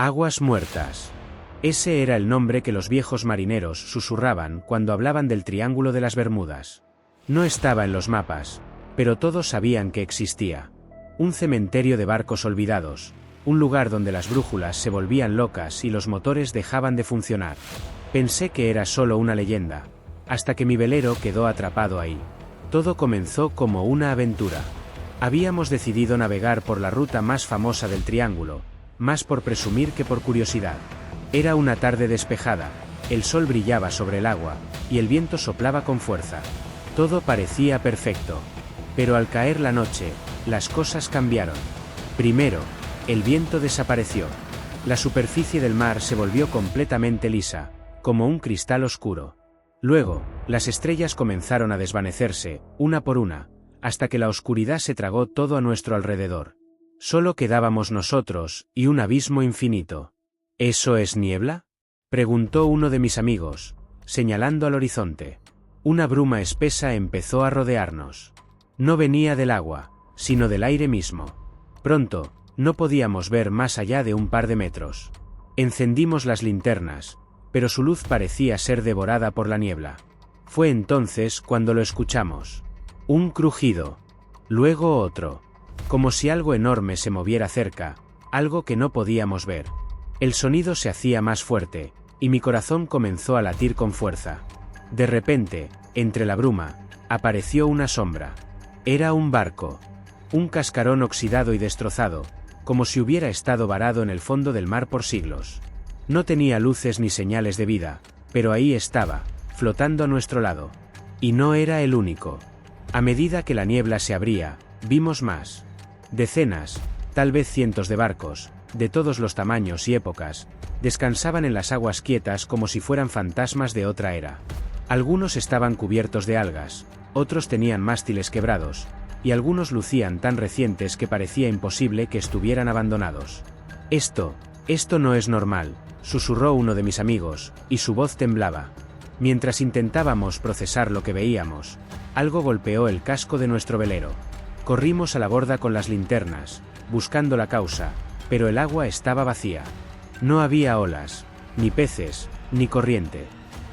Aguas muertas. Ese era el nombre que los viejos marineros susurraban cuando hablaban del Triángulo de las Bermudas. No estaba en los mapas, pero todos sabían que existía. Un cementerio de barcos olvidados, un lugar donde las brújulas se volvían locas y los motores dejaban de funcionar. Pensé que era solo una leyenda, hasta que mi velero quedó atrapado ahí. Todo comenzó como una aventura. Habíamos decidido navegar por la ruta más famosa del Triángulo, más por presumir que por curiosidad. Era una tarde despejada, el sol brillaba sobre el agua, y el viento soplaba con fuerza. Todo parecía perfecto. Pero al caer la noche, las cosas cambiaron. Primero, el viento desapareció. La superficie del mar se volvió completamente lisa, como un cristal oscuro. Luego, las estrellas comenzaron a desvanecerse, una por una, hasta que la oscuridad se tragó todo a nuestro alrededor. Solo quedábamos nosotros, y un abismo infinito. ¿Eso es niebla?, preguntó uno de mis amigos, señalando al horizonte. Una bruma espesa empezó a rodearnos. No venía del agua, sino del aire mismo. Pronto, no podíamos ver más allá de un par de metros. Encendimos las linternas, pero su luz parecía ser devorada por la niebla. Fue entonces cuando lo escuchamos. Un crujido. Luego otro. Como si algo enorme se moviera cerca, algo que no podíamos ver. El sonido se hacía más fuerte, y mi corazón comenzó a latir con fuerza. De repente, entre la bruma, apareció una sombra. Era un barco. Un cascarón oxidado y destrozado, como si hubiera estado varado en el fondo del mar por siglos. No tenía luces ni señales de vida, pero ahí estaba, flotando a nuestro lado. Y no era el único. A medida que la niebla se abría, vimos más. Decenas, tal vez cientos de barcos, de todos los tamaños y épocas, descansaban en las aguas quietas como si fueran fantasmas de otra era. Algunos estaban cubiertos de algas, otros tenían mástiles quebrados, y algunos lucían tan recientes que parecía imposible que estuvieran abandonados. Esto no es normal, susurró uno de mis amigos, y su voz temblaba. Mientras intentábamos procesar lo que veíamos, algo golpeó el casco de nuestro velero. Corrimos a la borda con las linternas, buscando la causa, pero el agua estaba vacía. No había olas, ni peces, ni corriente.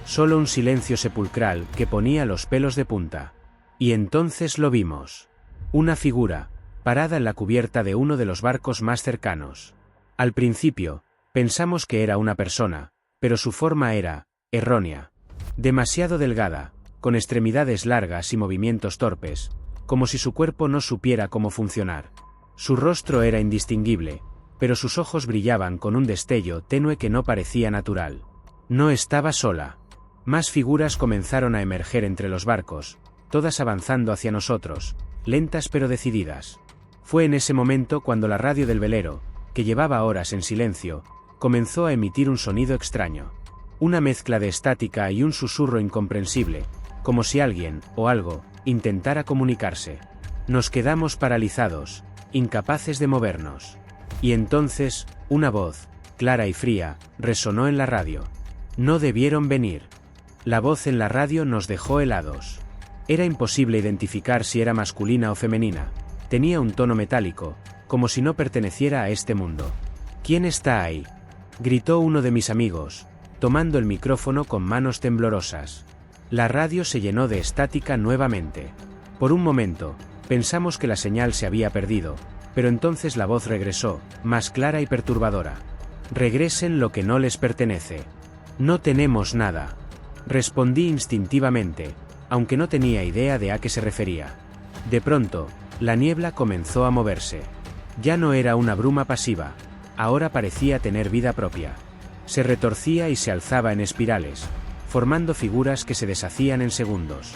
Solo un silencio sepulcral que ponía los pelos de punta. Y entonces lo vimos. Una figura, parada en la cubierta de uno de los barcos más cercanos. Al principio, pensamos que era una persona, pero su forma era errónea. Demasiado delgada, con extremidades largas y movimientos torpes, como si su cuerpo no supiera cómo funcionar. Su rostro era indistinguible, pero sus ojos brillaban con un destello tenue que no parecía natural. No estaba sola. Más figuras comenzaron a emerger entre los barcos, todas avanzando hacia nosotros, lentas pero decididas. Fue en ese momento cuando la radio del velero, que llevaba horas en silencio, comenzó a emitir un sonido extraño. Una mezcla de estática y un susurro incomprensible, como si alguien, o algo, intentara comunicarse. Nos quedamos paralizados, incapaces de movernos. Y entonces, una voz, clara y fría, resonó en la radio. No debieron venir. La voz en la radio nos dejó helados. Era imposible identificar si era masculina o femenina. Tenía un tono metálico, como si no perteneciera a este mundo. ¿Quién está ahí?, gritó uno de mis amigos, tomando el micrófono con manos temblorosas. La radio se llenó de estática nuevamente. Por un momento, pensamos que la señal se había perdido, pero entonces la voz regresó, más clara y perturbadora. Regresen lo que no les pertenece. No tenemos nada. Respondí instintivamente, aunque no tenía idea de a qué se refería. De pronto, la niebla comenzó a moverse. Ya no era una bruma pasiva, ahora parecía tener vida propia. Se retorcía y se alzaba en espirales, formando figuras que se deshacían en segundos.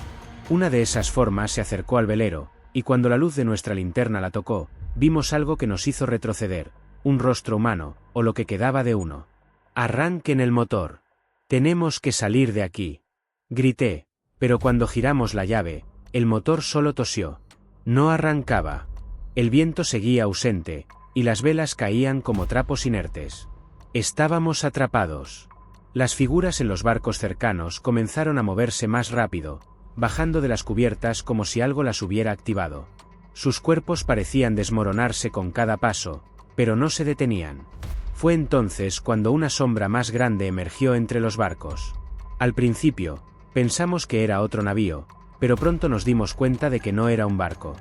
Una de esas formas se acercó al velero, y cuando la luz de nuestra linterna la tocó, vimos algo que nos hizo retroceder, un rostro humano, o lo que quedaba de uno. «Arranquen el motor. Tenemos que salir de aquí», grité, pero cuando giramos la llave, el motor solo tosió. No arrancaba. El viento seguía ausente, y las velas caían como trapos inertes. Estábamos atrapados. Las figuras en los barcos cercanos comenzaron a moverse más rápido, bajando de las cubiertas como si algo las hubiera activado. Sus cuerpos parecían desmoronarse con cada paso, pero no se detenían. Fue entonces cuando una sombra más grande emergió entre los barcos. Al principio, pensamos que era otro navío, pero pronto nos dimos cuenta de que no era un barco.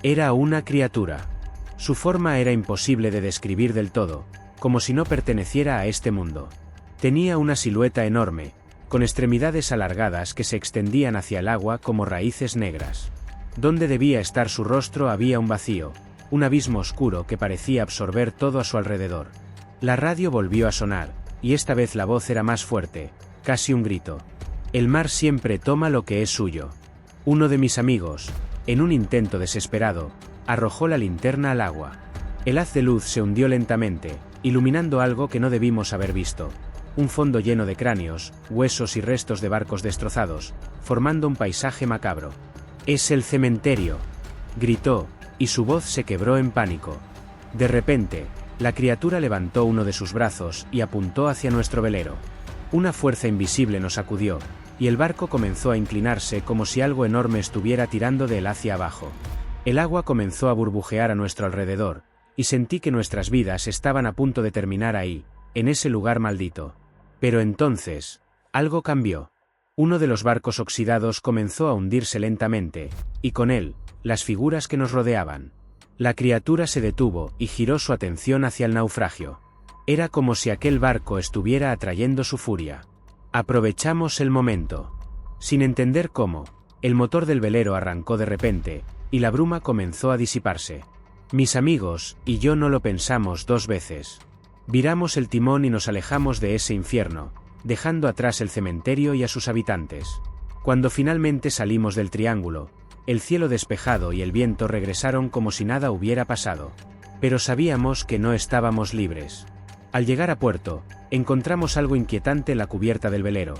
Era una criatura. Su forma era imposible de describir del todo, como si no perteneciera a este mundo. Tenía una silueta enorme, con extremidades alargadas que se extendían hacia el agua como raíces negras. Donde debía estar su rostro había un vacío, un abismo oscuro que parecía absorber todo a su alrededor. La radio volvió a sonar, y esta vez la voz era más fuerte, casi un grito. El mar siempre toma lo que es suyo. Uno de mis amigos, en un intento desesperado, arrojó la linterna al agua. El haz de luz se hundió lentamente, iluminando algo que no debimos haber visto. Un fondo lleno de cráneos, huesos y restos de barcos destrozados, formando un paisaje macabro. «¡Es el cementerio!», gritó, y su voz se quebró en pánico. De repente, la criatura levantó uno de sus brazos y apuntó hacia nuestro velero. Una fuerza invisible nos sacudió, y el barco comenzó a inclinarse como si algo enorme estuviera tirando de él hacia abajo. El agua comenzó a burbujear a nuestro alrededor, y sentí que nuestras vidas estaban a punto de terminar ahí, en ese lugar maldito. Pero entonces, algo cambió. Uno de los barcos oxidados comenzó a hundirse lentamente, y con él, las figuras que nos rodeaban. La criatura se detuvo y giró su atención hacia el naufragio. Era como si aquel barco estuviera atrayendo su furia. Aprovechamos el momento. Sin entender cómo, el motor del velero arrancó de repente, y la bruma comenzó a disiparse. Mis amigos y yo no lo pensamos dos veces. Viramos el timón y nos alejamos de ese infierno, dejando atrás el cementerio y a sus habitantes. Cuando finalmente salimos del triángulo, el cielo despejado y el viento regresaron como si nada hubiera pasado. Pero sabíamos que no estábamos libres. Al llegar a puerto, encontramos algo inquietante en la cubierta del velero.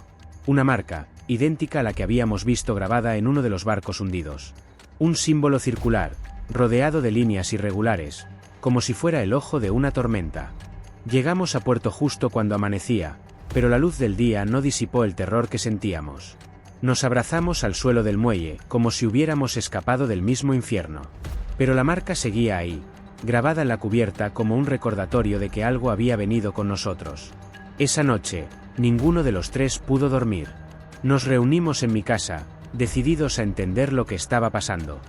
Una marca, idéntica a la que habíamos visto grabada en uno de los barcos hundidos. Un símbolo circular, rodeado de líneas irregulares, como si fuera el ojo de una tormenta. Llegamos a puerto justo cuando amanecía, pero la luz del día no disipó el terror que sentíamos. Nos abrazamos al suelo del muelle, como si hubiéramos escapado del mismo infierno. Pero la marca seguía ahí, grabada en la cubierta como un recordatorio de que algo había venido con nosotros. Esa noche, ninguno de los tres pudo dormir. Nos reunimos en mi casa, decididos a entender lo que estaba pasando.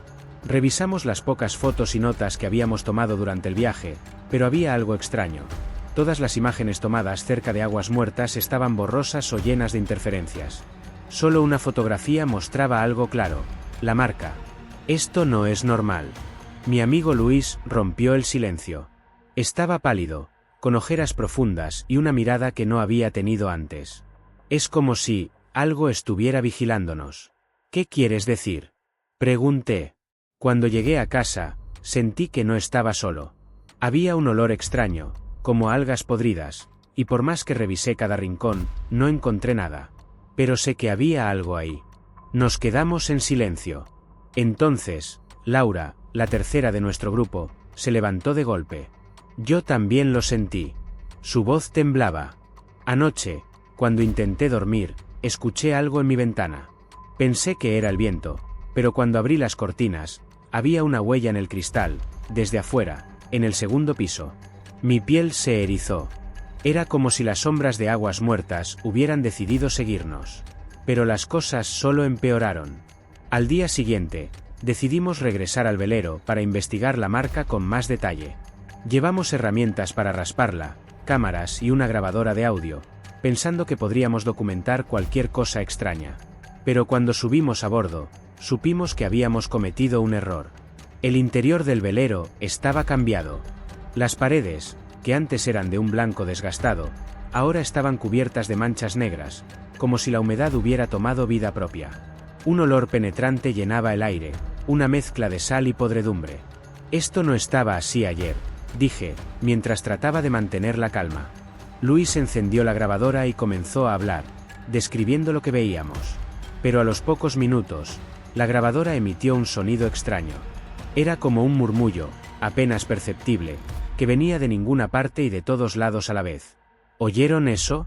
Revisamos las pocas fotos y notas que habíamos tomado durante el viaje, pero había algo extraño. Todas las imágenes tomadas cerca de aguas muertas estaban borrosas o llenas de interferencias. Solo una fotografía mostraba algo claro: la marca. Esto no es normal. Mi amigo Luis rompió el silencio. Estaba pálido, con ojeras profundas y una mirada que no había tenido antes. Es como si algo estuviera vigilándonos. ¿Qué quieres decir?, pregunté. Cuando llegué a casa, sentí que no estaba solo. Había un olor extraño, como algas podridas, y por más que revisé cada rincón, no encontré nada. Pero sé que había algo ahí. Nos quedamos en silencio. Entonces, Laura, la tercera de nuestro grupo, se levantó de golpe. Yo también lo sentí. Su voz temblaba. Anoche, cuando intenté dormir, escuché algo en mi ventana. Pensé que era el viento, pero cuando abrí las cortinas, había una huella en el cristal, desde afuera, en el segundo piso. Mi piel se erizó. Era como si las sombras de aguas muertas hubieran decidido seguirnos. Pero las cosas solo empeoraron. Al día siguiente, decidimos regresar al velero para investigar la marca con más detalle. Llevamos herramientas para rasparla, cámaras y una grabadora de audio, pensando que podríamos documentar cualquier cosa extraña. Pero cuando subimos a bordo, supimos que habíamos cometido un error. El interior del velero estaba cambiado. Las paredes, que antes eran de un blanco desgastado, ahora estaban cubiertas de manchas negras, como si la humedad hubiera tomado vida propia. Un olor penetrante llenaba el aire, una mezcla de sal y podredumbre. Esto no estaba así ayer, dije, mientras trataba de mantener la calma. Luis encendió la grabadora y comenzó a hablar, describiendo lo que veíamos. Pero a los pocos minutos, la grabadora emitió un sonido extraño. Era como un murmullo, apenas perceptible, que venía de ninguna parte y de todos lados a la vez. ¿Oyeron eso?,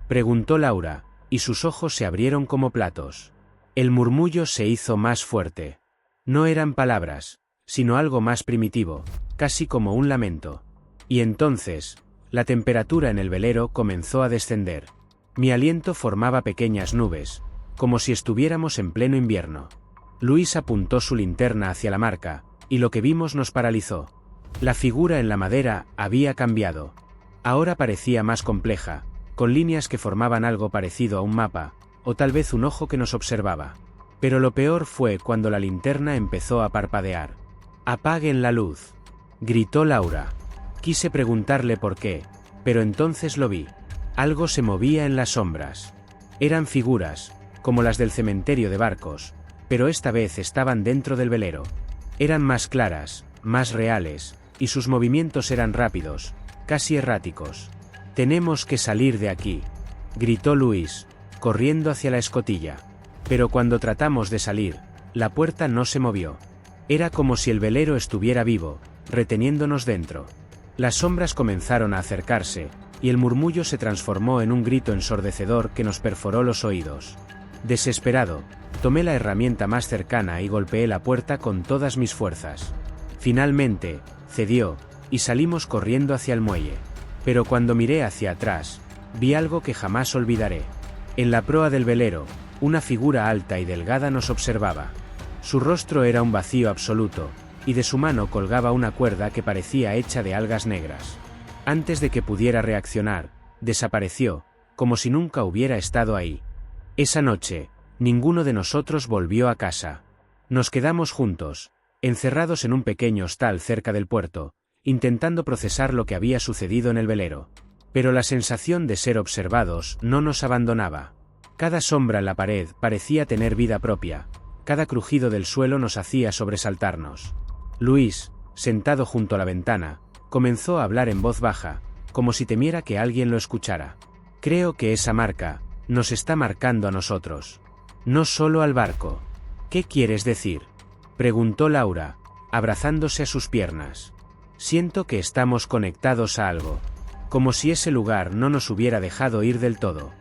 preguntó Laura, y sus ojos se abrieron como platos. El murmullo se hizo más fuerte. No eran palabras, sino algo más primitivo, casi como un lamento. Y entonces, La temperatura en el velero comenzó a descender. Mi aliento formaba pequeñas nubes, como si estuviéramos en pleno invierno. Luis apuntó su linterna hacia la marca, y lo que vimos nos paralizó. La figura en la madera había cambiado. Ahora parecía más compleja, con líneas que formaban algo parecido a un mapa, o tal vez un ojo que nos observaba. Pero lo peor fue cuando la linterna empezó a parpadear. «¡Apaguen la luz!», gritó Laura. Quise preguntarle por qué, pero entonces lo vi. Algo se movía en las sombras. Eran figuras, como las del cementerio de barcos, pero esta vez estaban dentro del velero. Eran más claras, más reales, y sus movimientos eran rápidos, casi erráticos. «Tenemos que salir de aquí», gritó Luis, corriendo hacia la escotilla. Pero cuando tratamos de salir, la puerta no se movió. Era como si el velero estuviera vivo, reteniéndonos dentro. Las sombras comenzaron a acercarse, y el murmullo se transformó en un grito ensordecedor que nos perforó los oídos. Desesperado, tomé la herramienta más cercana y golpeé la puerta con todas mis fuerzas. Finalmente, cedió, y salimos corriendo hacia el muelle. Pero cuando miré hacia atrás, vi algo que jamás olvidaré. En la proa del velero, una figura alta y delgada nos observaba. Su rostro era un vacío absoluto, y de su mano colgaba una cuerda que parecía hecha de algas negras. Antes de que pudiera reaccionar, desapareció, como si nunca hubiera estado ahí. Esa noche, ninguno de nosotros volvió a casa. Nos quedamos juntos, encerrados en un pequeño hostal cerca del puerto, intentando procesar lo que había sucedido en el velero. Pero la sensación de ser observados no nos abandonaba. Cada sombra en la pared parecía tener vida propia, cada crujido del suelo nos hacía sobresaltarnos. Luis, sentado junto a la ventana, comenzó a hablar en voz baja, como si temiera que alguien lo escuchara. «Creo que esa marca nos está marcando a nosotros. No solo al barco». «¿Qué quieres decir?», preguntó Laura, abrazándose a sus piernas. «Siento que estamos conectados a algo. Como si ese lugar no nos hubiera dejado ir del todo».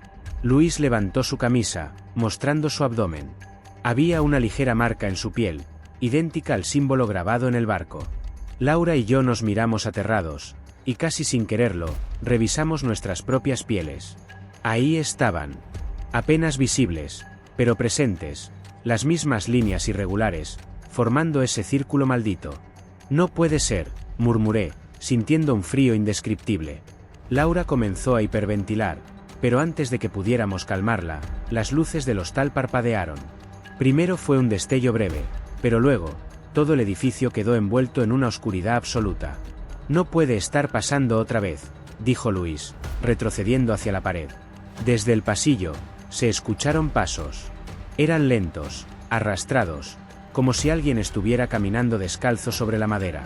Luis levantó su camisa, mostrando su abdomen. Había una ligera marca en su piel, idéntica al símbolo grabado en el barco. Laura y yo nos miramos aterrados, y casi sin quererlo, revisamos nuestras propias pieles. Ahí estaban, apenas visibles, pero presentes, las mismas líneas irregulares, formando ese círculo maldito. «No puede ser», murmuré, sintiendo un frío indescriptible. Laura comenzó a hiperventilar, pero antes de que pudiéramos calmarla, las luces del hostal parpadearon. Primero fue un destello breve, pero luego, todo el edificio quedó envuelto en una oscuridad absoluta. «No puede estar pasando otra vez», dijo Luis, retrocediendo hacia la pared. Desde el pasillo, se escucharon pasos. Eran lentos, arrastrados, como si alguien estuviera caminando descalzo sobre la madera.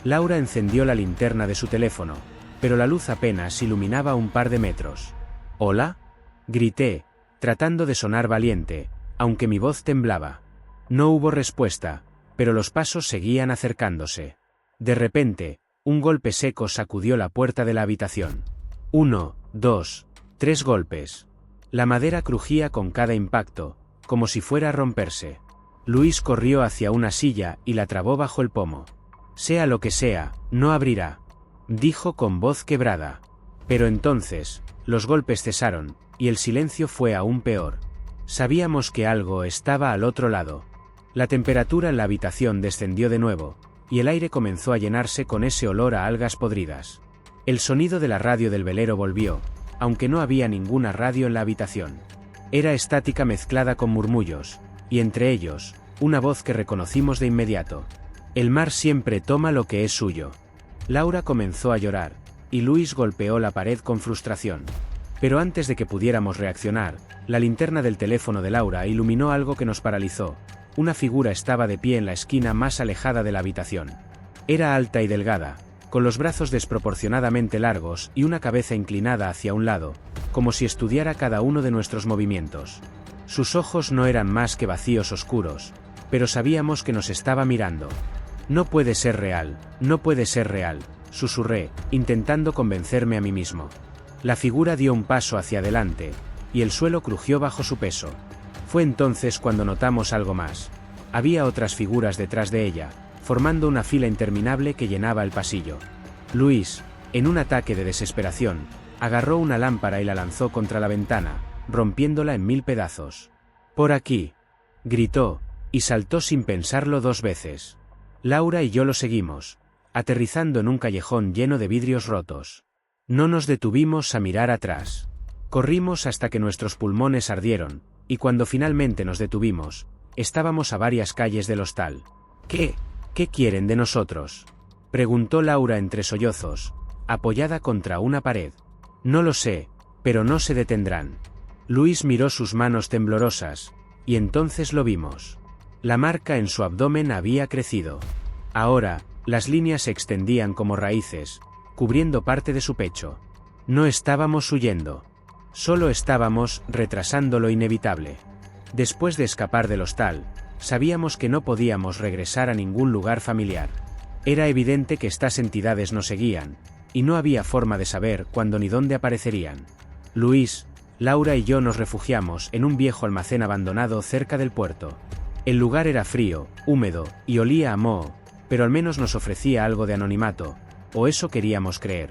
Laura encendió la linterna de su teléfono, pero la luz apenas iluminaba un par de metros. «¿Hola?», grité, tratando de sonar valiente, aunque mi voz temblaba. No hubo respuesta, pero los pasos seguían acercándose. De repente, un golpe seco sacudió la puerta de la habitación. 1, 2, 3 golpes. La madera crujía con cada impacto, como si fuera a romperse. Luis corrió hacia una silla y la trabó bajo el pomo. «Sea lo que sea, no abrirá», dijo con voz quebrada. Pero entonces, los golpes cesaron, y el silencio fue aún peor. Sabíamos que algo estaba al otro lado. La temperatura en la habitación descendió de nuevo, y el aire comenzó a llenarse con ese olor a algas podridas. El sonido de la radio del velero volvió, aunque no había ninguna radio en la habitación. Era estática mezclada con murmullos, y entre ellos, una voz que reconocimos de inmediato. «El mar siempre toma lo que es suyo». Laura comenzó a llorar, y Luis golpeó la pared con frustración. Pero antes de que pudiéramos reaccionar, la linterna del teléfono de Laura iluminó algo que nos paralizó. Una figura estaba de pie en la esquina más alejada de la habitación. Era alta y delgada, con los brazos desproporcionadamente largos y una cabeza inclinada hacia un lado, como si estudiara cada uno de nuestros movimientos. Sus ojos no eran más que vacíos oscuros, pero sabíamos que nos estaba mirando. «No puede ser real, no puede ser real», susurré, intentando convencerme a mí mismo. La figura dio un paso hacia adelante, y el suelo crujió bajo su peso. Fue entonces cuando notamos algo más. Había otras figuras detrás de ella, formando una fila interminable que llenaba el pasillo. «Luis», En un ataque de desesperación, agarró una lámpara y la lanzó contra la ventana, rompiéndola en 1000 pedazos. «¡Por aquí!», gritó, y saltó sin pensarlo 2 veces. Laura y yo lo seguimos, aterrizando en un callejón lleno de vidrios rotos. No nos detuvimos a mirar atrás. Corrimos hasta que nuestros pulmones ardieron, y cuando finalmente nos detuvimos, estábamos a varias calles del hostal. «¿Qué quieren de nosotros?», preguntó Laura entre sollozos, apoyada contra una pared. «No lo sé, pero no se detendrán». Luis miró sus manos temblorosas, y entonces lo vimos. La marca en su abdomen había crecido. Ahora, las líneas se extendían como raíces, cubriendo parte de su pecho. No estábamos huyendo. Solo estábamos retrasando lo inevitable. Después de escapar del hostal, sabíamos que no podíamos regresar a ningún lugar familiar. Era evidente que estas entidades nos seguían, y no había forma de saber cuándo ni dónde aparecerían. Luis, Laura y yo nos refugiamos en un viejo almacén abandonado cerca del puerto. El lugar era frío, húmedo, y olía a moho, pero al menos nos ofrecía algo de anonimato, o eso queríamos creer.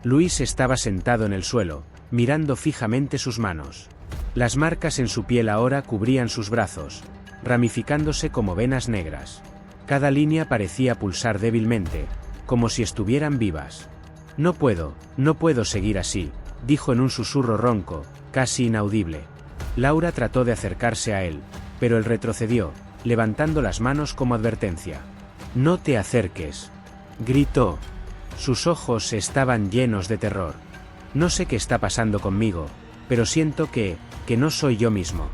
Luis estaba sentado en el suelo, mirando fijamente sus manos. Las marcas en su piel ahora cubrían sus brazos, ramificándose como venas negras. Cada línea parecía pulsar débilmente, como si estuvieran vivas. No puedo seguir así», dijo en un susurro ronco, casi inaudible. Laura trató de acercarse a él, pero él retrocedió, levantando las manos como advertencia. «No te acerques», gritó. Sus ojos estaban llenos de terror. «No sé qué está pasando conmigo, pero siento que no soy yo mismo».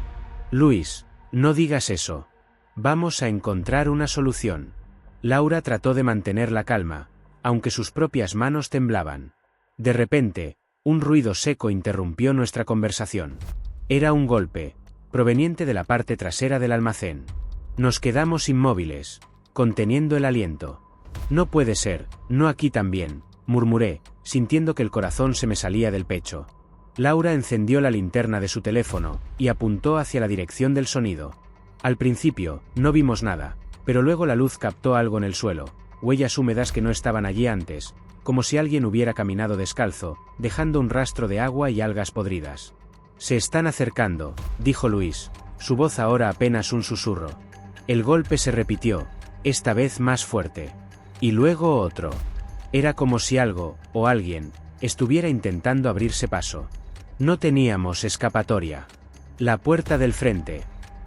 «Luis, no digas eso. Vamos a encontrar una solución». Laura trató de mantener la calma, aunque sus propias manos temblaban. De repente, un ruido seco interrumpió nuestra conversación. Era un golpe, proveniente de la parte trasera del almacén. Nos quedamos inmóviles, conteniendo el aliento. «No puede ser, no aquí también», murmuré, sintiendo que el corazón se me salía del pecho. Laura encendió la linterna de su teléfono, y apuntó hacia la dirección del sonido. Al principio, no vimos nada, pero luego la luz captó algo en el suelo, huellas húmedas que no estaban allí antes, como si alguien hubiera caminado descalzo, dejando un rastro de agua y algas podridas. «Se están acercando», dijo Luis, su voz ahora apenas un susurro. El golpe se repitió, esta vez más fuerte. Y luego otro. Era como si algo, o alguien, estuviera intentando abrirse paso. No teníamos escapatoria. «La puerta del frente»,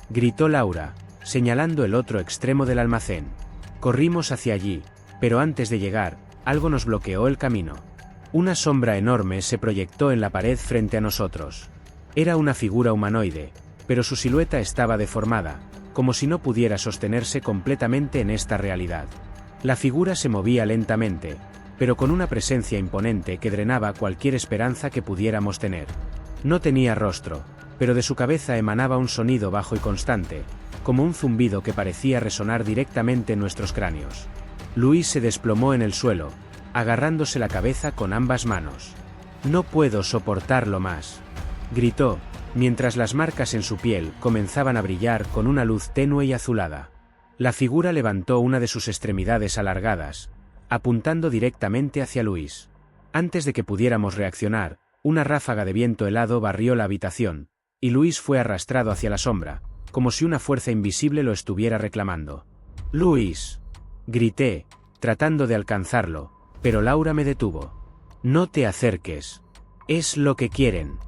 gritó Laura, señalando el otro extremo del almacén. Corrimos hacia allí, pero antes de llegar, algo nos bloqueó el camino. Una sombra enorme se proyectó en la pared frente a nosotros. Era una figura humanoide, pero su silueta estaba deformada, como si no pudiera sostenerse completamente en esta realidad. La figura se movía lentamente, pero con una presencia imponente que drenaba cualquier esperanza que pudiéramos tener. No tenía rostro, pero de su cabeza emanaba un sonido bajo y constante, como un zumbido que parecía resonar directamente en nuestros cráneos. Luis se desplomó en el suelo, agarrándose la cabeza con ambas manos. «No puedo soportarlo más», gritó, mientras las marcas en su piel comenzaban a brillar con una luz tenue y azulada. La figura levantó una de sus extremidades alargadas, apuntando directamente hacia Luis. Antes de que pudiéramos reaccionar, una ráfaga de viento helado barrió la habitación, y Luis fue arrastrado hacia la sombra, como si una fuerza invisible lo estuviera reclamando. «Luis», grité, tratando de alcanzarlo, pero Laura me detuvo. «No te acerques. Es lo que quieren»,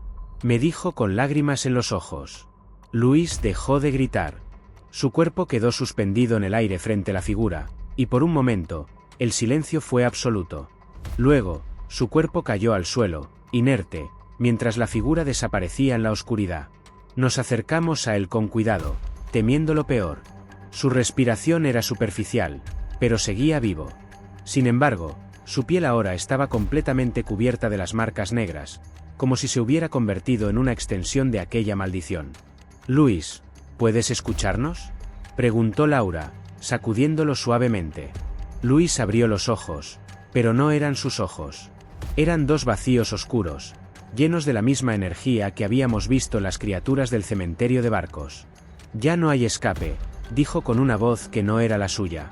me dijo con lágrimas en los ojos. Luis dejó de gritar. Su cuerpo quedó suspendido en el aire frente a la figura, y por un momento, el silencio fue absoluto. Luego, su cuerpo cayó al suelo, inerte, mientras la figura desaparecía en la oscuridad. Nos acercamos a él con cuidado, temiendo lo peor. Su respiración era superficial, pero seguía vivo. Sin embargo, su piel ahora estaba completamente cubierta de las marcas negras, como si se hubiera convertido en una extensión de aquella maldición. «Luis, ¿puedes escucharnos?», preguntó Laura, sacudiéndolo suavemente. Luis abrió los ojos, pero no eran sus ojos. Eran dos vacíos oscuros, llenos de la misma energía que habíamos visto en las criaturas del cementerio de barcos. «Ya no hay escape», dijo con una voz que no era la suya.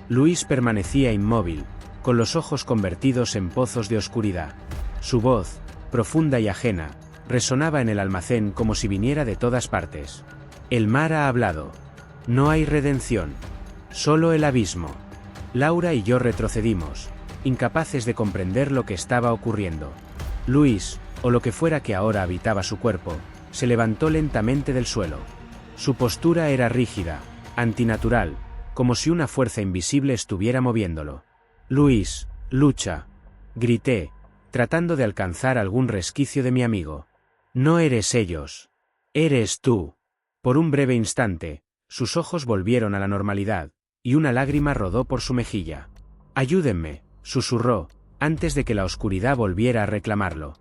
Luis permanecía inmóvil, con los ojos convertidos en pozos de oscuridad. Su voz, profunda y ajena, resonaba en el almacén como si viniera de todas partes. El mar ha hablado. No hay redención. Solo el abismo. Laura y yo retrocedimos, incapaces de comprender lo que estaba ocurriendo. Luis, o lo que fuera que ahora habitaba su cuerpo, se levantó lentamente del suelo. Su postura era rígida, antinatural, como si una fuerza invisible estuviera moviéndolo. «Luis, lucha», grité, tratando de alcanzar algún resquicio de mi amigo. «No eres ellos. Eres tú». Por un breve instante, sus ojos volvieron a la normalidad, y una lágrima rodó por su mejilla. «Ayúdenme», susurró, antes de que la oscuridad volviera a reclamarlo.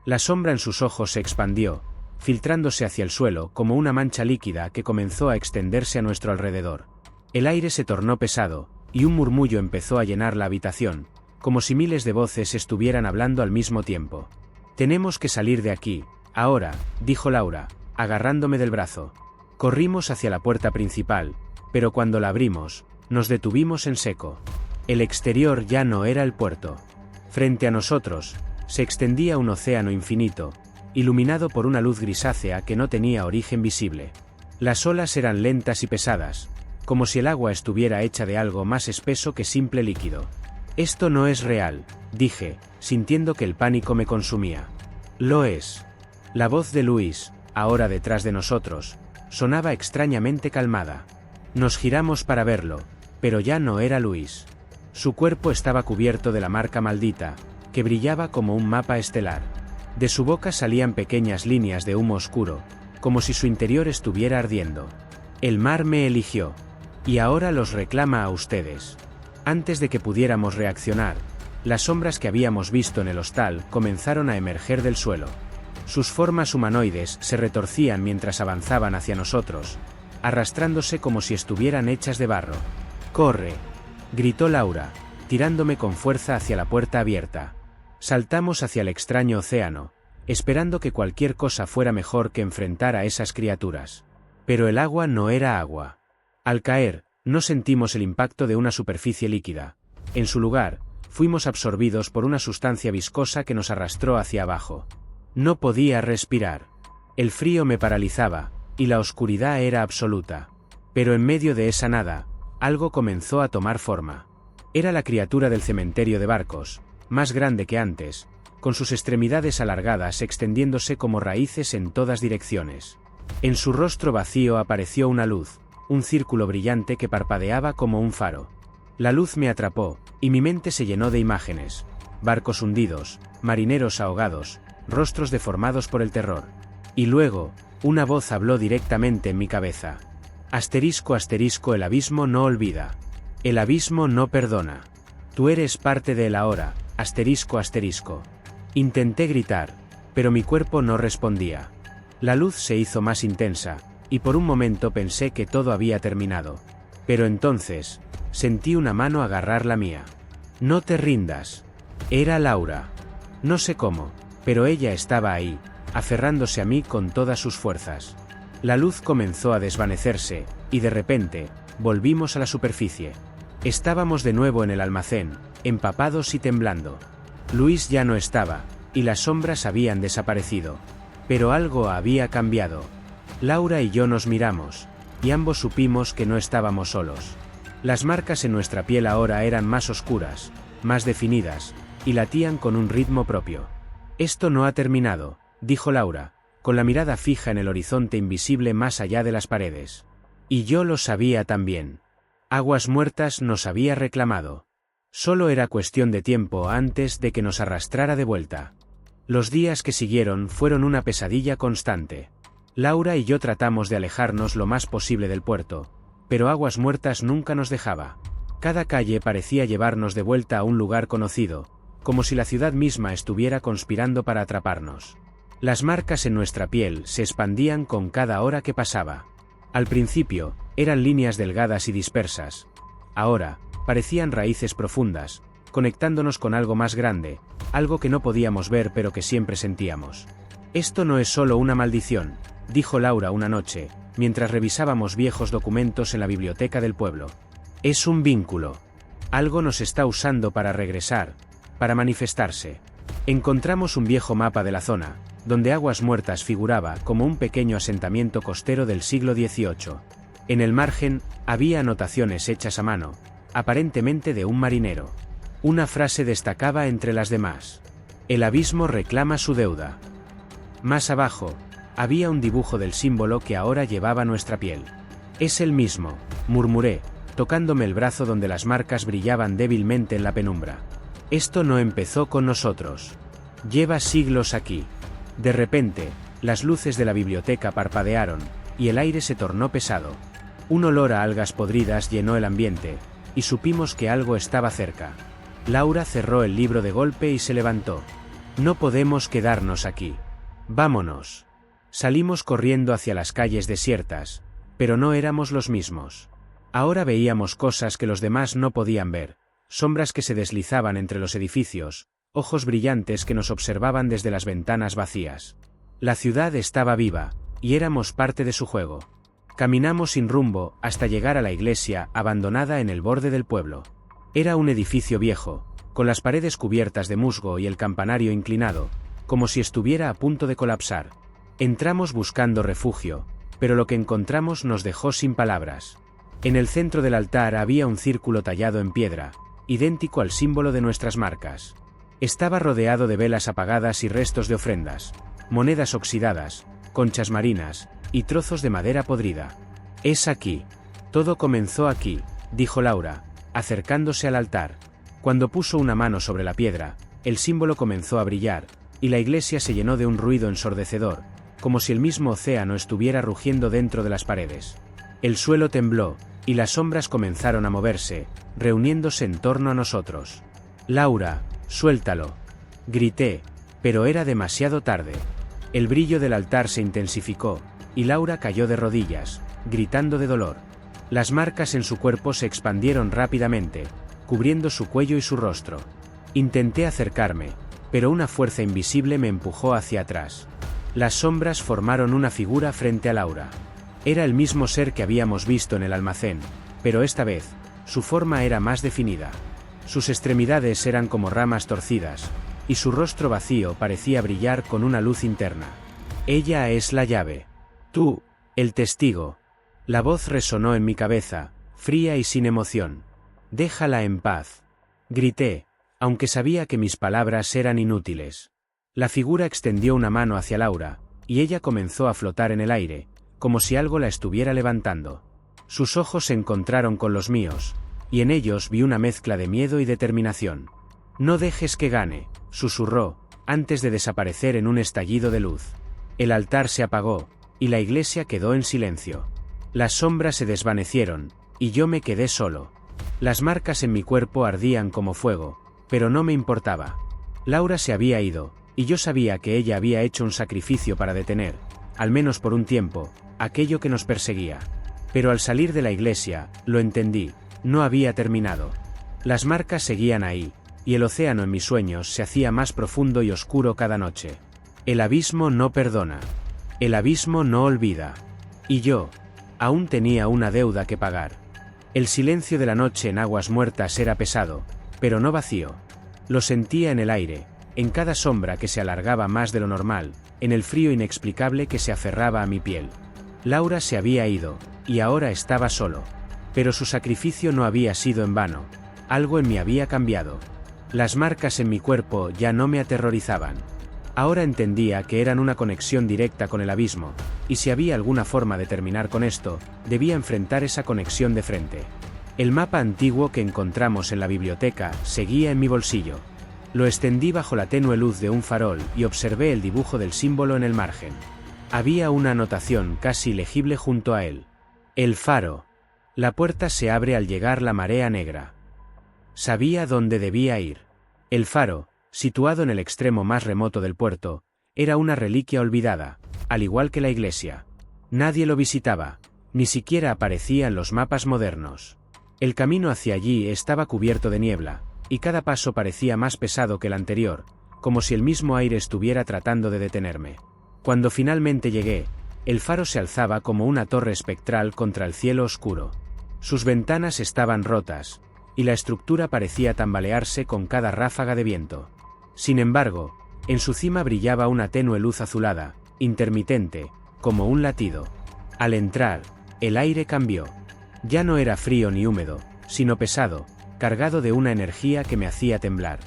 La sombra en sus ojos se expandió, filtrándose hacia el suelo como una mancha líquida que comenzó a extenderse a nuestro alrededor. El aire se tornó pesado, y un murmullo empezó a llenar la habitación, como si miles de voces estuvieran hablando al mismo tiempo. «Tenemos que salir de aquí, ahora», dijo Laura, agarrándome del brazo. Corrimos hacia la puerta principal, pero cuando la abrimos, nos detuvimos en seco. El exterior ya no era el puerto. Frente a nosotros, se extendía un océano infinito, iluminado por una luz grisácea que no tenía origen visible. Las olas eran lentas y pesadas, como si el agua estuviera hecha de algo más espeso que simple líquido. «Esto no es real», dije, sintiendo que el pánico me consumía. «Lo es». La voz de Luis, ahora detrás de nosotros, sonaba extrañamente calmada. Nos giramos para verlo, pero ya no era Luis. Su cuerpo estaba cubierto de la marca maldita, que brillaba como un mapa estelar. De su boca salían pequeñas líneas de humo oscuro, como si su interior estuviera ardiendo. «El mar me eligió. Y ahora los reclama a ustedes». Antes de que pudiéramos reaccionar, las sombras que habíamos visto en el hostal comenzaron a emerger del suelo. Sus formas humanoides se retorcían mientras avanzaban hacia nosotros, arrastrándose como si estuvieran hechas de barro. «¡Corre!», gritó Laura, tirándome con fuerza hacia la puerta abierta. Saltamos hacia el extraño océano, esperando que cualquier cosa fuera mejor que enfrentar a esas criaturas. Pero el agua no era agua. Al caer, no sentimos el impacto de una superficie líquida. En su lugar, fuimos absorbidos por una sustancia viscosa que nos arrastró hacia abajo. No podía respirar. El frío me paralizaba, y la oscuridad era absoluta. Pero en medio de esa nada, algo comenzó a tomar forma. Era la criatura del cementerio de barcos, más grande que antes, con sus extremidades alargadas extendiéndose como raíces en todas direcciones. En su rostro vacío apareció una luz, un círculo brillante que parpadeaba como un faro. La luz me atrapó, y mi mente se llenó de imágenes: barcos hundidos, marineros ahogados, rostros deformados por el terror. Y luego, una voz habló directamente en mi cabeza. Asterisco asterisco, el abismo no olvida. El abismo no perdona. Tú eres parte de él ahora, asterisco asterisco. Intenté gritar, pero mi cuerpo no respondía. La luz se hizo más intensa, y por un momento pensé que todo había terminado. Pero entonces, sentí una mano agarrar la mía. «No te rindas». Era Laura. No sé cómo, pero ella estaba ahí, aferrándose a mí con todas sus fuerzas. La luz comenzó a desvanecerse, y de repente, volvimos a la superficie. Estábamos de nuevo en el almacén, empapados y temblando. Luis ya no estaba, y las sombras habían desaparecido. Pero algo había cambiado. Laura y yo nos miramos, y ambos supimos que no estábamos solos. Las marcas en nuestra piel ahora eran más oscuras, más definidas, y latían con un ritmo propio. «Esto no ha terminado», dijo Laura, con la mirada fija en el horizonte invisible más allá de las paredes. Y yo lo sabía también. Aguas Muertas nos había reclamado. Solo era cuestión de tiempo antes de que nos arrastrara de vuelta. Los días que siguieron fueron una pesadilla constante. Laura y yo tratamos de alejarnos lo más posible del puerto, pero Aguas Muertas nunca nos dejaba. Cada calle parecía llevarnos de vuelta a un lugar conocido, como si la ciudad misma estuviera conspirando para atraparnos. Las marcas en nuestra piel se expandían con cada hora que pasaba. Al principio, eran líneas delgadas y dispersas. Ahora, parecían raíces profundas, conectándonos con algo más grande, algo que no podíamos ver pero que siempre sentíamos. «Esto no es solo una maldición», dijo Laura una noche, mientras revisábamos viejos documentos en la biblioteca del pueblo. «Es un vínculo. Algo nos está usando para regresar, para manifestarse. Encontramos un viejo mapa de la zona, donde Aguas Muertas figuraba como un pequeño asentamiento costero del siglo XVIII. En el margen, había anotaciones hechas a mano, aparentemente de un marinero. Una frase destacaba entre las demás. El abismo reclama su deuda. Más abajo, había un dibujo del símbolo que ahora llevaba nuestra piel. Es el mismo, murmuré, tocándome el brazo donde las marcas brillaban débilmente en la penumbra. Esto no empezó con nosotros. Lleva siglos aquí. De repente, las luces de la biblioteca parpadearon, y el aire se tornó pesado. Un olor a algas podridas llenó el ambiente, y supimos que algo estaba cerca. Laura cerró el libro de golpe y se levantó. No podemos quedarnos aquí. Vámonos. Salimos corriendo hacia las calles desiertas, pero no éramos los mismos. Ahora veíamos cosas que los demás no podían ver, sombras que se deslizaban entre los edificios, ojos brillantes que nos observaban desde las ventanas vacías. La ciudad estaba viva, y éramos parte de su juego. Caminamos sin rumbo hasta llegar a la iglesia abandonada en el borde del pueblo. Era un edificio viejo, con las paredes cubiertas de musgo y el campanario inclinado, como si estuviera a punto de colapsar. Entramos buscando refugio, pero lo que encontramos nos dejó sin palabras. En el centro del altar había un círculo tallado en piedra, idéntico al símbolo de nuestras marcas. Estaba rodeado de velas apagadas y restos de ofrendas, monedas oxidadas, conchas marinas, y trozos de madera podrida. Es aquí. Todo comenzó aquí, dijo Laura, acercándose al altar. Cuando puso una mano sobre la piedra, el símbolo comenzó a brillar, y la iglesia se llenó de un ruido ensordecedor, como si el mismo océano estuviera rugiendo dentro de las paredes. El suelo tembló, y las sombras comenzaron a moverse, reuniéndose en torno a nosotros. Laura, suéltalo. Grité, pero era demasiado tarde. El brillo del altar se intensificó, y Laura cayó de rodillas, gritando de dolor. Las marcas en su cuerpo se expandieron rápidamente, cubriendo su cuello y su rostro. Intenté acercarme, pero una fuerza invisible me empujó hacia atrás. Las sombras formaron una figura frente a Laura. Era el mismo ser que habíamos visto en el almacén, pero esta vez, su forma era más definida. Sus extremidades eran como ramas torcidas, y su rostro vacío parecía brillar con una luz interna. Ella es la llave. Tú, el testigo. La voz resonó en mi cabeza, fría y sin emoción. Déjala en paz. Grité, aunque sabía que mis palabras eran inútiles. La figura extendió una mano hacia Laura, y ella comenzó a flotar en el aire, como si algo la estuviera levantando. Sus ojos se encontraron con los míos, y en ellos vi una mezcla de miedo y determinación. No dejes que gane, susurró, antes de desaparecer en un estallido de luz. El altar se apagó, y la iglesia quedó en silencio. Las sombras se desvanecieron, y yo me quedé solo. Las marcas en mi cuerpo ardían como fuego, pero no me importaba. Laura se había ido, y yo sabía que ella había hecho un sacrificio para detener, al menos por un tiempo, aquello que nos perseguía. Pero al salir de la iglesia, lo entendí, no había terminado. Las marcas seguían ahí, y el océano en mis sueños se hacía más profundo y oscuro cada noche. El abismo no perdona. El abismo no olvida. Y yo, aún tenía una deuda que pagar. El silencio de la noche en Aguas Muertas era pesado, pero no vacío. Lo sentía en el aire, en cada sombra que se alargaba más de lo normal, en el frío inexplicable que se aferraba a mi piel. Laura se había ido, y ahora estaba solo. Pero su sacrificio no había sido en vano. Algo en mí había cambiado. Las marcas en mi cuerpo ya no me aterrorizaban. Ahora entendía que eran una conexión directa con el abismo, y si había alguna forma de terminar con esto, debía enfrentar esa conexión de frente. El mapa antiguo que encontramos en la biblioteca seguía en mi bolsillo. Lo extendí bajo la tenue luz de un farol y observé el dibujo del símbolo en el margen. Había una anotación casi legible junto a él. El faro. La puerta se abre al llegar la marea negra. Sabía dónde debía ir. El faro, situado en el extremo más remoto del puerto, era una reliquia olvidada, al igual que la iglesia. Nadie lo visitaba, ni siquiera aparecía en los mapas modernos. El camino hacia allí estaba cubierto de niebla, y cada paso parecía más pesado que el anterior, como si el mismo aire estuviera tratando de detenerme. Cuando finalmente llegué, el faro se alzaba como una torre espectral contra el cielo oscuro. Sus ventanas estaban rotas, y la estructura parecía tambalearse con cada ráfaga de viento. Sin embargo, en su cima brillaba una tenue luz azulada, intermitente, como un latido. Al entrar, el aire cambió. Ya no era frío ni húmedo, sino pesado, cargado de una energía que me hacía temblar.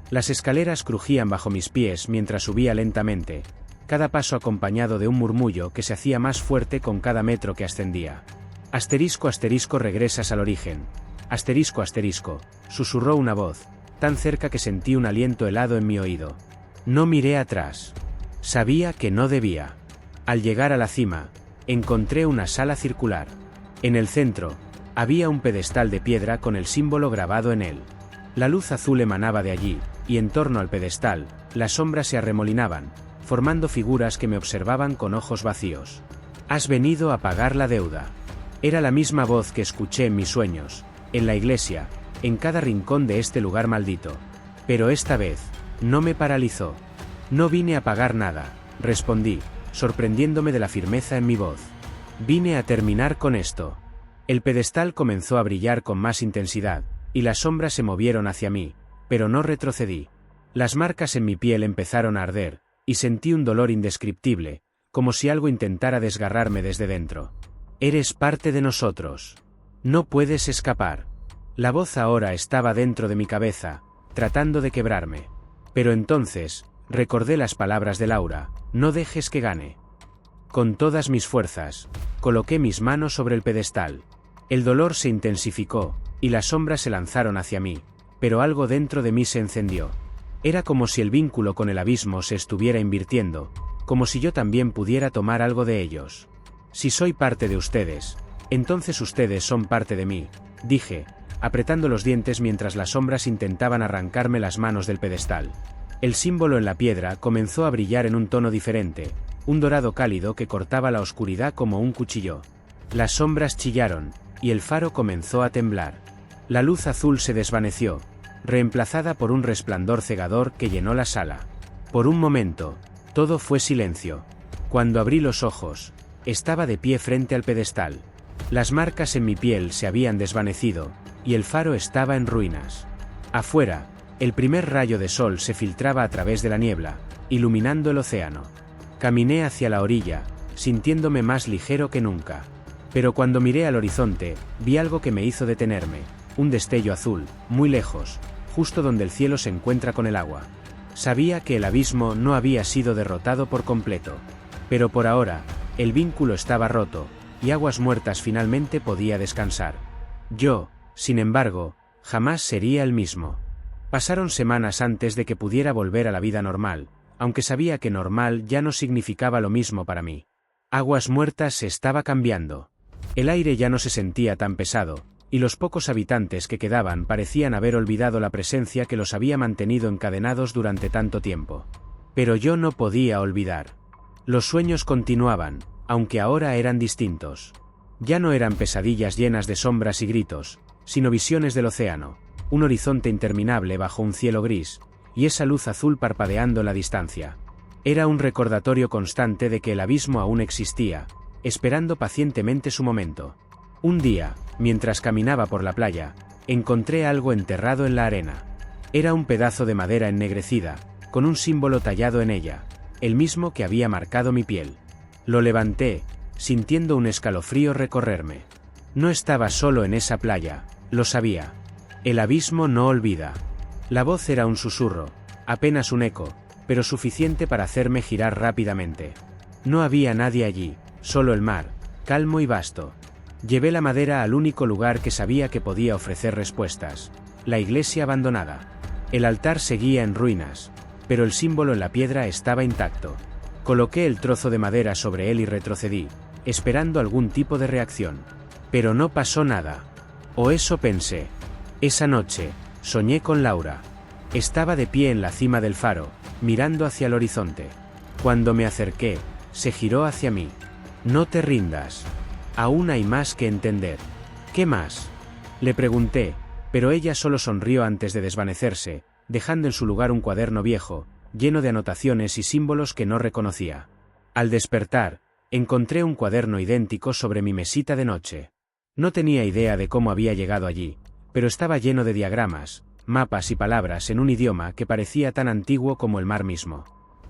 Las escaleras crujían bajo mis pies mientras subía lentamente, cada paso acompañado de un murmullo que se hacía más fuerte con cada metro que ascendía. Asterisco, regresas al origen. Asterisco, susurró una voz, tan cerca que sentí un aliento helado en mi oído. No miré atrás. Sabía que no debía. Al llegar a la cima, encontré una sala circular. En el centro, había un pedestal de piedra con el símbolo grabado en él. La luz azul emanaba de allí, y en torno al pedestal, las sombras se arremolinaban, formando figuras que me observaban con ojos vacíos. Has venido a pagar la deuda. Era la misma voz que escuché en mis sueños, en la iglesia, en cada rincón de este lugar maldito. Pero esta vez, no me paralizó. No vine a pagar nada, respondí, sorprendiéndome de la firmeza en mi voz. Vine a terminar con esto. El pedestal comenzó a brillar con más intensidad, y las sombras se movieron hacia mí, pero no retrocedí. Las marcas en mi piel empezaron a arder, y sentí un dolor indescriptible, como si algo intentara desgarrarme desde dentro. Eres parte de nosotros. No puedes escapar. La voz ahora estaba dentro de mi cabeza, tratando de quebrarme. Pero entonces, recordé las palabras de Laura, no dejes que gane. Con todas mis fuerzas, coloqué mis manos sobre el pedestal. El dolor se intensificó, y las sombras se lanzaron hacia mí, pero algo dentro de mí se encendió. Era como si el vínculo con el abismo se estuviera invirtiendo, como si yo también pudiera tomar algo de ellos. Si soy parte de ustedes, entonces ustedes son parte de mí, dije, apretando los dientes mientras las sombras intentaban arrancarme las manos del pedestal. El símbolo en la piedra comenzó a brillar en un tono diferente, un dorado cálido que cortaba la oscuridad como un cuchillo. Las sombras chillaron, y el faro comenzó a temblar. La luz azul se desvaneció, reemplazada por un resplandor cegador que llenó la sala. Por un momento, todo fue silencio. Cuando abrí los ojos, estaba de pie frente al pedestal. Las marcas en mi piel se habían desvanecido, y el faro estaba en ruinas. Afuera, el primer rayo de sol se filtraba a través de la niebla, iluminando el océano. Caminé hacia la orilla, sintiéndome más ligero que nunca. Pero cuando miré al horizonte, vi algo que me hizo detenerme, un destello azul, muy lejos, justo donde el cielo se encuentra con el agua. Sabía que el abismo no había sido derrotado por completo. Pero por ahora, el vínculo estaba roto, y Aguas Muertas finalmente podía descansar. Yo, sin embargo, jamás sería el mismo. Pasaron semanas antes de que pudiera volver a la vida normal, aunque sabía que normal ya no significaba lo mismo para mí. Aguas Muertas se estaba cambiando. El aire ya no se sentía tan pesado, y los pocos habitantes que quedaban parecían haber olvidado la presencia que los había mantenido encadenados durante tanto tiempo. Pero yo no podía olvidar. Los sueños continuaban, aunque ahora eran distintos. Ya no eran pesadillas llenas de sombras y gritos, sino visiones del océano, un horizonte interminable bajo un cielo gris, y esa luz azul parpadeando en la distancia. Era un recordatorio constante de que el abismo aún existía, esperando pacientemente su momento. Un día, mientras caminaba por la playa, encontré algo enterrado en la arena. Era un pedazo de madera ennegrecida, con un símbolo tallado en ella, el mismo que había marcado mi piel. Lo levanté, sintiendo un escalofrío recorrerme. No estaba solo en esa playa, lo sabía. El abismo no olvida. La voz era un susurro, apenas un eco, pero suficiente para hacerme girar rápidamente. No había nadie allí, solo el mar, calmo y vasto. Llevé la madera al único lugar que sabía que podía ofrecer respuestas, la iglesia abandonada. El altar seguía en ruinas, pero el símbolo en la piedra estaba intacto. Coloqué el trozo de madera sobre él y retrocedí, esperando algún tipo de reacción. Pero no pasó nada. O eso pensé. Esa noche, soñé con Laura. Estaba de pie en la cima del faro, mirando hacia el horizonte. Cuando me acerqué, se giró hacia mí. No te rindas. Aún hay más que entender. ¿Qué más? Le pregunté, pero ella solo sonrió antes de desvanecerse, dejando en su lugar un cuaderno viejo, lleno de anotaciones y símbolos que no reconocía. Al despertar, encontré un cuaderno idéntico sobre mi mesita de noche. No tenía idea de cómo había llegado allí, pero estaba lleno de diagramas, mapas y palabras en un idioma que parecía tan antiguo como el mar mismo.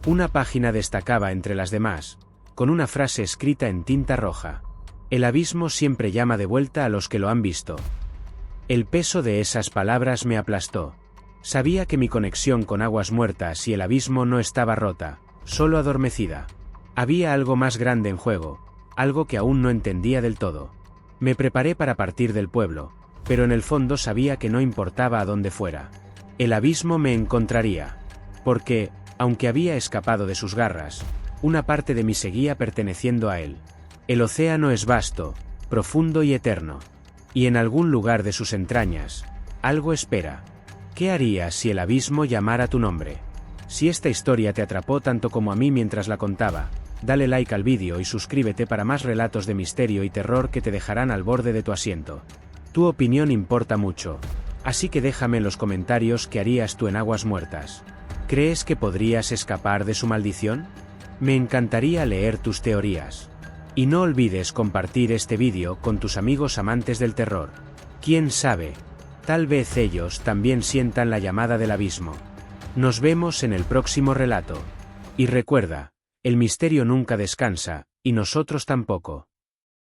Una página destacaba entre las demás, con una frase escrita en tinta roja. El abismo siempre llama de vuelta a los que lo han visto. El peso de esas palabras me aplastó. Sabía que mi conexión con aguas muertas y el abismo no estaba rota, solo adormecida. Había algo más grande en juego, algo que aún no entendía del todo. Me preparé para partir del pueblo, pero en el fondo sabía que no importaba a dónde fuera. El abismo me encontraría. Porque, aunque había escapado de sus garras, una parte de mí seguía perteneciendo a él. El océano es vasto, profundo y eterno. Y en algún lugar de sus entrañas, algo espera. ¿Qué harías si el abismo llamara tu nombre? Si esta historia te atrapó tanto como a mí mientras la contaba, dale like al vídeo y suscríbete para más relatos de misterio y terror que te dejarán al borde de tu asiento. Tu opinión importa mucho, así que déjame en los comentarios qué harías tú en aguas muertas. ¿Crees que podrías escapar de su maldición? Me encantaría leer tus teorías. Y no olvides compartir este vídeo con tus amigos amantes del terror. ¿Quién sabe? Tal vez ellos también sientan la llamada del abismo. Nos vemos en el próximo relato. Y recuerda, el misterio nunca descansa, y nosotros tampoco.